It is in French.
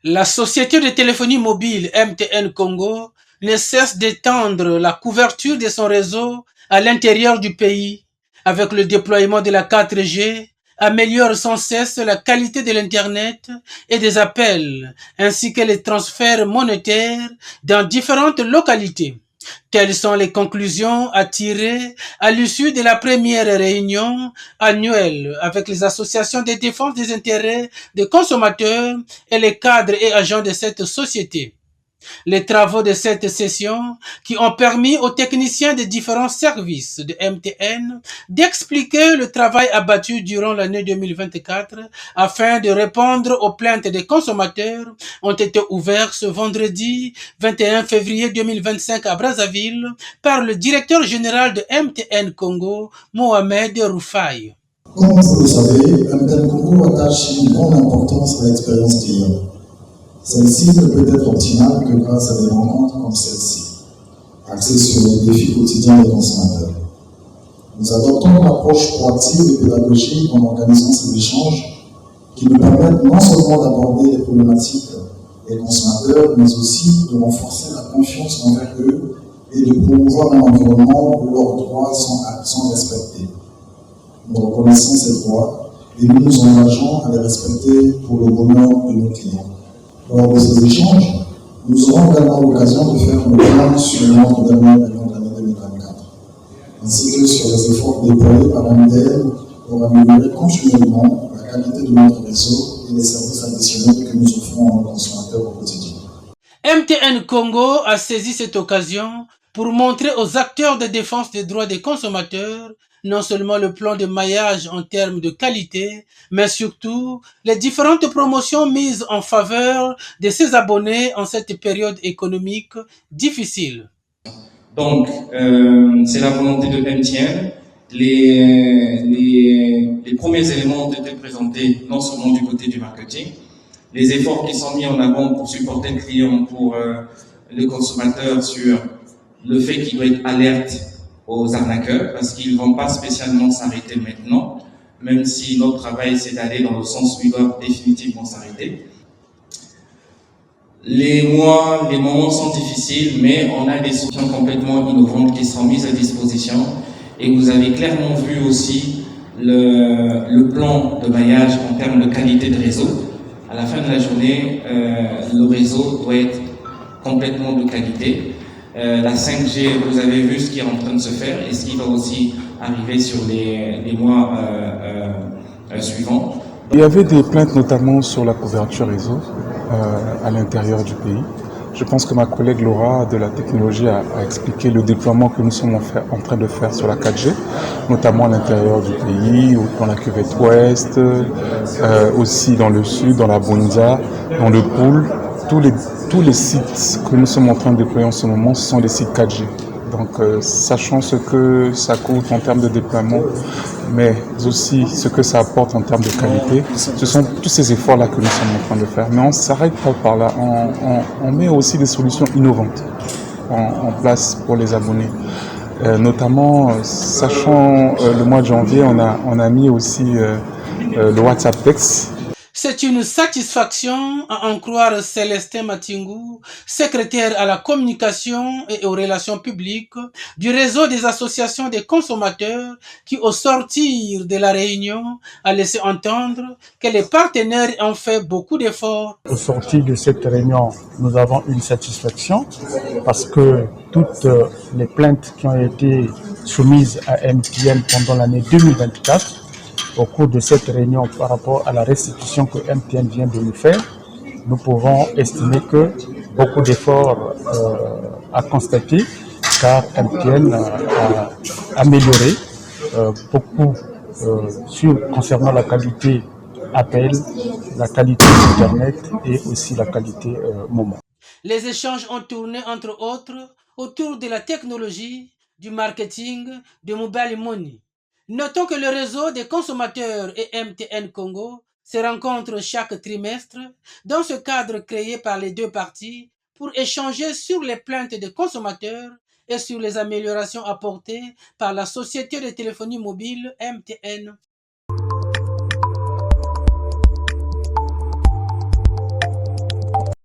La société de téléphonie mobile MTN Congo ne cesse d'étendre la couverture de son réseau à l'intérieur du pays. Avec le déploiement de la 4G, améliore sans cesse la qualité de l'Internet et des appels, ainsi que les transferts monétaires dans différentes localités. Quelles sont les conclusions à tirer à l'issue de la première réunion annuelle avec les associations de défense des intérêts des consommateurs et les cadres et agents de cette société? Les travaux de cette session qui ont permis aux techniciens des différents services de MTN d'expliquer le travail abattu durant l'année 2024 afin de répondre aux plaintes des consommateurs ont été ouverts ce vendredi 21 février 2025 à Brazzaville par le directeur général de MTN Congo, Mohamed Roufaï. Comme vous le savez, MTN Congo attache une grande importance à l'expérience client. Celle-ci ne peut être optimale que grâce à des rencontres comme celle-ci, axées sur les défis quotidiens des consommateurs. Nous adoptons une approche proactive et pédagogique en organisant ces échanges qui nous permettent non seulement d'aborder les problématiques des consommateurs, mais aussi de renforcer la confiance envers eux et de promouvoir un environnement où leurs droits sont respectés. Nous reconnaissons ces droits et nous nous engageons à les respecter pour le bonheur de nos clients. Lors de ces échanges, nous aurons également l'occasion de faire le point sur notre dernière réunion de l'année 2024, ainsi que sur les efforts déployés par MTN pour améliorer continuellement la qualité de notre réseau et les services additionnels que nous offrons à nos consommateurs au quotidien. MTN Congo a saisi cette occasion pour montrer aux acteurs de défense des droits des consommateurs non seulement le plan de maillage en termes de qualité, mais surtout les différentes promotions mises en faveur de ses abonnés en cette période économique difficile. Donc, c'est la volonté de MTN. Les premiers éléments ont été présentés non seulement du côté du marketing, les efforts qui sont mis en avant pour supporter le client, pour le consommateur sur le fait qu'il doit être alerte aux arnaqueurs parce qu'ils ne vont pas spécialement s'arrêter maintenant, même si notre travail c'est d'aller dans le sens où ils doivent définitivement s'arrêter. Les moments sont difficiles, mais on a des solutions complètement innovantes qui seront mises à disposition et vous avez clairement vu aussi le plan de maillage en termes de qualité de réseau. À la fin de la journée, le réseau doit être complètement de qualité. La 5G, vous avez vu ce qui est en train de se faire et ce qui va aussi arriver sur les mois suivants. Il y avait des plaintes notamment sur la couverture réseau à l'intérieur du pays. Je pense que ma collègue Laura de la technologie a expliqué le déploiement que nous sommes en train de faire sur la 4G, notamment à l'intérieur du pays, dans la cuvette ouest, aussi dans le sud, dans la Bonza, dans le Poul. Tous les sites que nous sommes en train de déployer en ce moment, ce sont des sites 4G. Donc, sachant ce que ça coûte en termes de déploiement, mais aussi ce que ça apporte en termes de qualité, ce sont tous ces efforts-là que nous sommes en train de faire. Mais on ne s'arrête pas par là, on met aussi des solutions innovantes en place pour les abonnés. Notamment, sachant le mois de janvier, on a mis aussi le WhatsApp Text. C'est une satisfaction à en croire Célestin Matingou, secrétaire à la communication et aux relations publiques du réseau des associations des consommateurs qui, au sortir de la réunion, a laissé entendre que les partenaires ont fait beaucoup d'efforts. Au sortir de cette réunion, nous avons une satisfaction parce que toutes les plaintes qui ont été soumises à MTN pendant l'année 2024 au cours de cette réunion par rapport à la restitution que MTN vient de nous faire, nous pouvons estimer que beaucoup d'efforts à constater car MTN a amélioré beaucoup concernant la qualité appel, la qualité Internet et aussi la qualité moment. Les échanges ont tourné entre autres autour de la technologie, du marketing, de mobile money. Notons que le réseau des consommateurs et MTN Congo se rencontrent chaque trimestre dans ce cadre créé par les deux parties pour échanger sur les plaintes des consommateurs et sur les améliorations apportées par la société de téléphonie mobile MTN.